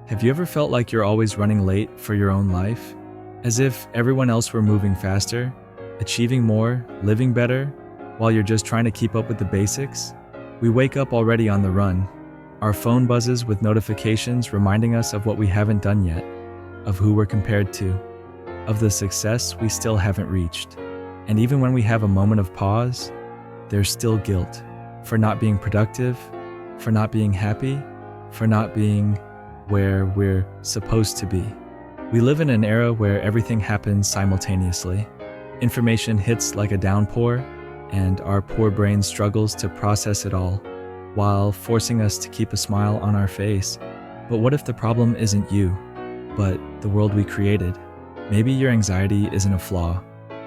Have you ever felt like you're always running late for your own life? As if everyone else were moving faster, achieving more, living better, while you're just trying to keep up with the basics? We wake up already on the run. Our phone buzzes with notifications reminding us of what we haven't done yet, of who we're compared to, of the success we still haven't reached. And even when we have a moment of pause, there's still guilt for not being productive, for not being happy, for not being where we're supposed to be. We live in an era where everything happens simultaneously. Information hits like a downpour, and our poor brain struggles to process it all, while forcing us to keep a smile on our face. But what if the problem isn't you, but the world we created? Maybe your anxiety isn't a flaw.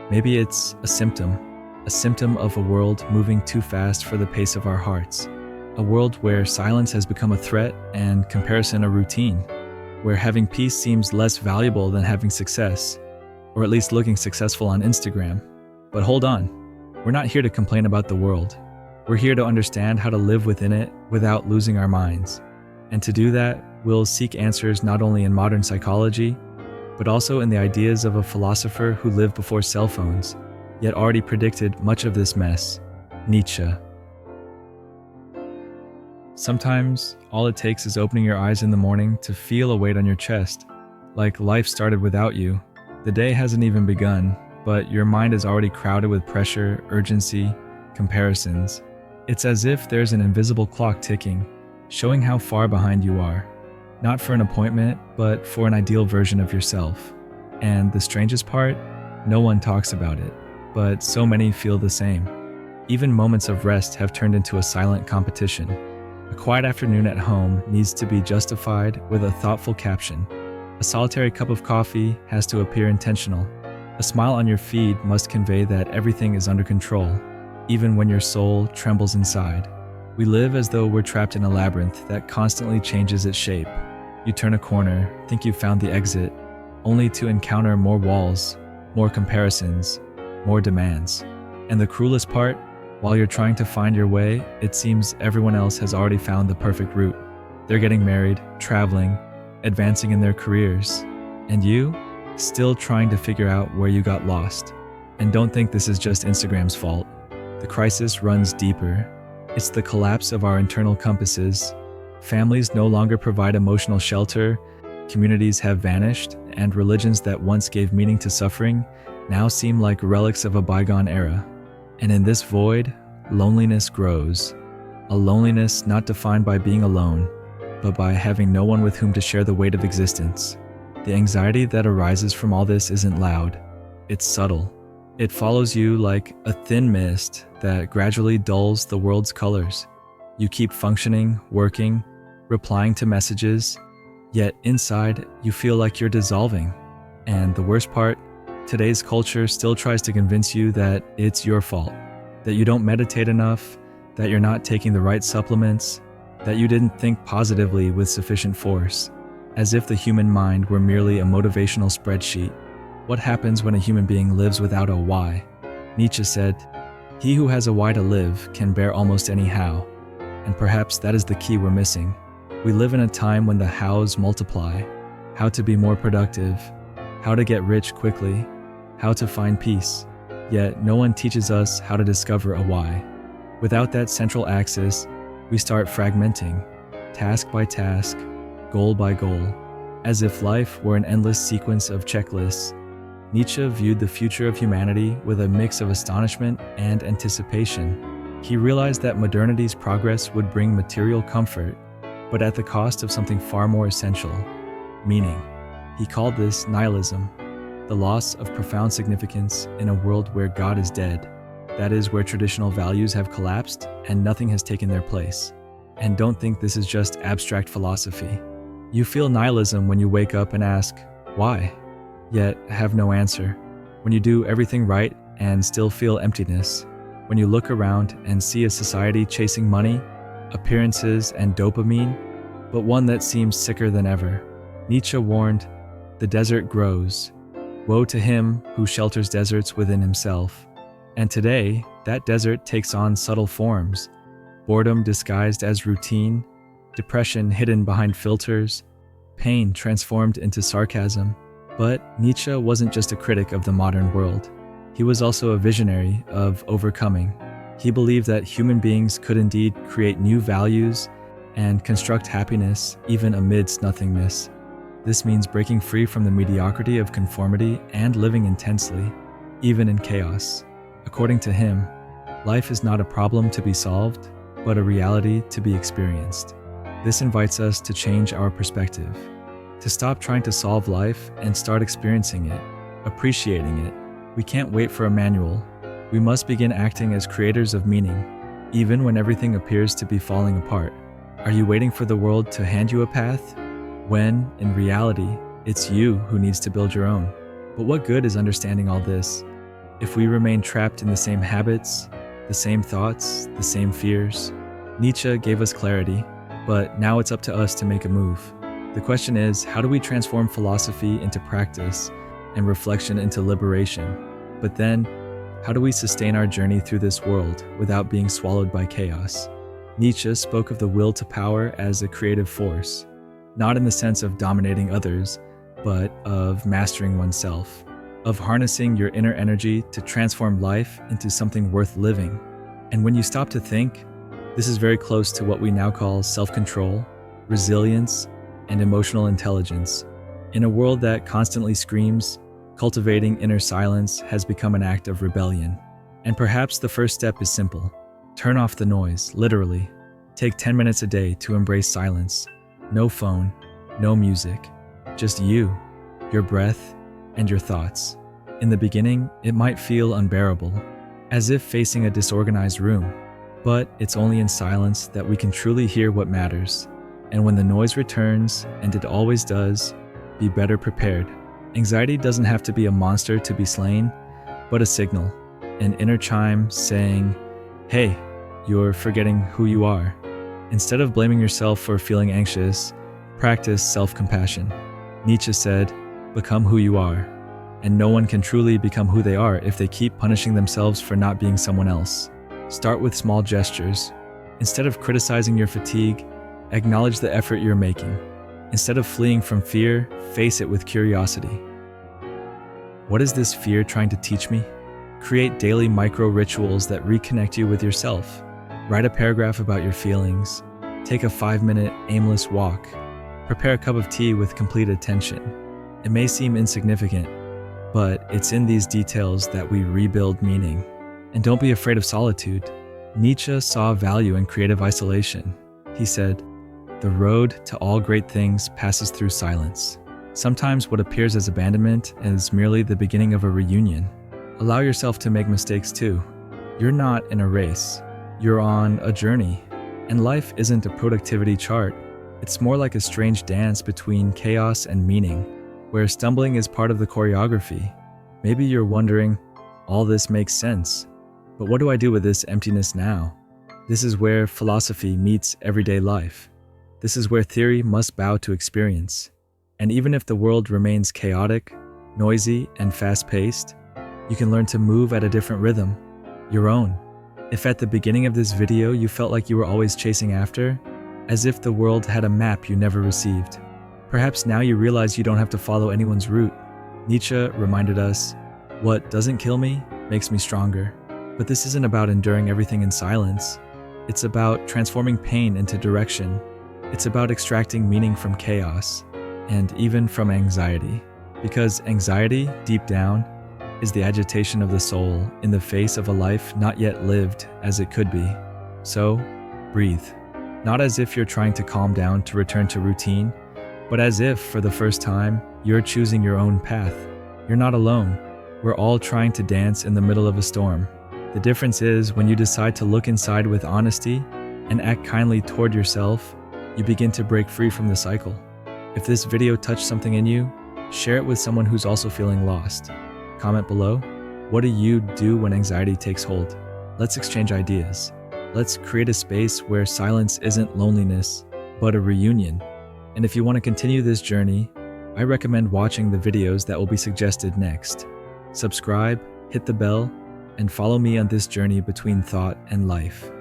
Maybe it's a symptom of a world moving too fast for the pace of our hearts. A world where silence has become a threat and comparison a routine, where having peace seems less valuable than having success, or at least looking successful on Instagram. But hold on, we're not here to complain about the world. We're here to understand how to live within it without losing our minds. And to do that, we'll seek answers not only in modern psychology, but also in the ideas of a philosopher who lived before cell phones, yet already predicted much of this mess, Nietzsche. Sometimes, all it takes is opening your eyes in the morning to feel a weight on your chest, like life started without you. The day hasn't even begun, but your mind is already crowded with pressure, urgency, comparisons. It's as if there's an invisible clock ticking, showing how far behind you are. Not for an appointment, but for an ideal version of yourself. And the strangest part, no one talks about it, but so many feel the same. Even moments of rest have turned into a silent competition. A quiet afternoon at home needs to be justified with a thoughtful caption. A solitary cup of coffee has to appear intentional. A smile on your feed must convey that everything is under control, even when your soul trembles inside. We live as though we're trapped in a labyrinth that constantly changes its shape. You turn a corner, think you've found the exit, only to encounter more walls, more comparisons, more demands. And the cruelest part, while you're trying to find your way, it seems everyone else has already found the perfect route. They're getting married, traveling, advancing in their careers. And you, still trying to figure out where you got lost. And don't think this is just Instagram's fault. The crisis runs deeper. It's the collapse of our internal compasses. Families no longer provide emotional shelter, communities have vanished, and religions that once gave meaning to suffering now seem like relics of a bygone era. And in this void, loneliness grows. A loneliness not defined by being alone, but by having no one with whom to share the weight of existence. The anxiety that arises from all this isn't loud. It's subtle. It follows you like a thin mist that gradually dulls the world's colors. You keep functioning, working, replying to messages, yet inside you feel like you're dissolving. And the worst part, today's culture still tries to convince you that it's your fault, that you don't meditate enough, that you're not taking the right supplements, that you didn't think positively with sufficient force, as if the human mind were merely a motivational spreadsheet. What happens when a human being lives without a why? Nietzsche said, "He who has a why to live can bear almost any how." And perhaps that is the key we're missing. We live in a time when the hows multiply: how to be more productive, how to get rich quickly, how to find peace. Yet no one teaches us how to discover a why. Without that central axis, we start fragmenting, task by task, goal by goal, as if life were an endless sequence of checklists. Nietzsche viewed the future of humanity with a mix of astonishment and anticipation. He realized that modernity's progress would bring material comfort, but at the cost of something far more essential: meaning. He called this nihilism, the loss of profound significance in a world where God is dead. That is, where traditional values have collapsed and nothing has taken their place. And don't think this is just abstract philosophy. You feel nihilism when you wake up and ask, why? Yet have no answer. When you do everything right and still feel emptiness. When you look around and see a society chasing money, appearances, and dopamine, but one that seems sicker than ever. Nietzsche warned, "The desert grows. Woe to him who shelters deserts within himself." And today, that desert takes on subtle forms: boredom disguised as routine, depression hidden behind filters, pain transformed into sarcasm. But Nietzsche wasn't just a critic of the modern world. He was also a visionary of overcoming. He believed that human beings could indeed create new values and construct happiness even amidst nothingness. This means breaking free from the mediocrity of conformity and living intensely, even in chaos. According to him, life is not a problem to be solved, but a reality to be experienced. This invites us to change our perspective, to stop trying to solve life and start experiencing it, appreciating it. We can't wait for a manual. We must begin acting as creators of meaning, even when everything appears to be falling apart. Are you waiting for the world to hand you a path? When, in reality, it's you who needs to build your own. But what good is understanding all this if we remain trapped in the same habits, the same thoughts, the same fears? Nietzsche gave us clarity, but now it's up to us to make a move. The question is, how do we transform philosophy into practice and reflection into liberation? But then, how do we sustain our journey through this world without being swallowed by chaos? Nietzsche spoke of the will to power as a creative force, not in the sense of dominating others, but of mastering oneself, of harnessing your inner energy to transform life into something worth living. And when you stop to think, this is very close to what we now call self-control, resilience, and emotional intelligence. In a world that constantly screams, cultivating inner silence has become an act of rebellion. And perhaps the first step is simple. Turn off the noise, literally. Take 10 minutes a day to embrace silence. No phone, no music, just you, your breath, and your thoughts. In the beginning, it might feel unbearable, as if facing a disorganized room. But it's only in silence that we can truly hear what matters. And when the noise returns, and it always does, be better prepared. Anxiety doesn't have to be a monster to be slain, but a signal, an inner chime saying, "Hey, you're forgetting who you are." Instead of blaming yourself for feeling anxious, practice self-compassion. Nietzsche said, "Become who you are." And no one can truly become who they are if they keep punishing themselves for not being someone else. Start with small gestures. Instead of criticizing your fatigue, acknowledge the effort you're making. Instead of fleeing from fear, face it with curiosity. What is this fear trying to teach me? Create daily micro rituals that reconnect you with yourself. Write a paragraph about your feelings. Take a 5-minute aimless walk. Prepare a cup of tea with complete attention. It may seem insignificant, but it's in these details that we rebuild meaning. And don't be afraid of solitude. Nietzsche saw value in creative isolation. He said, "The road to all great things passes through silence." Sometimes what appears as abandonment is merely the beginning of a reunion. Allow yourself to make mistakes too. You're not in a race. You're on a journey. And life isn't a productivity chart. It's more like a strange dance between chaos and meaning, where stumbling is part of the choreography. Maybe you're wondering, all this makes sense, but what do I do with this emptiness now? This is where philosophy meets everyday life. This is where theory must bow to experience. And even if the world remains chaotic, noisy, and fast-paced, you can learn to move at a different rhythm, your own. If at the beginning of this video you felt like you were always chasing after, as if the world had a map you never received, perhaps now you realize you don't have to follow anyone's route. Nietzsche reminded us, "What doesn't kill me makes me stronger." But this isn't about enduring everything in silence. It's about transforming pain into direction. It's about extracting meaning from chaos, and even from anxiety. Because anxiety, deep down, is the agitation of the soul in the face of a life not yet lived as it could be. So, breathe. Not as if you're trying to calm down to return to routine, but as if, for the first time, you're choosing your own path. You're not alone. We're all trying to dance in the middle of a storm. The difference is, when you decide to look inside with honesty and act kindly toward yourself, you begin to break free from the cycle. If this video touched something in you, share it with someone who's also feeling lost. Comment below, what do you do when anxiety takes hold? Let's exchange ideas. Let's create a space where silence isn't loneliness, but a reunion. And if you want to continue this journey, I recommend watching the videos that will be suggested next. Subscribe, hit the bell, and follow me on this journey between thought and life.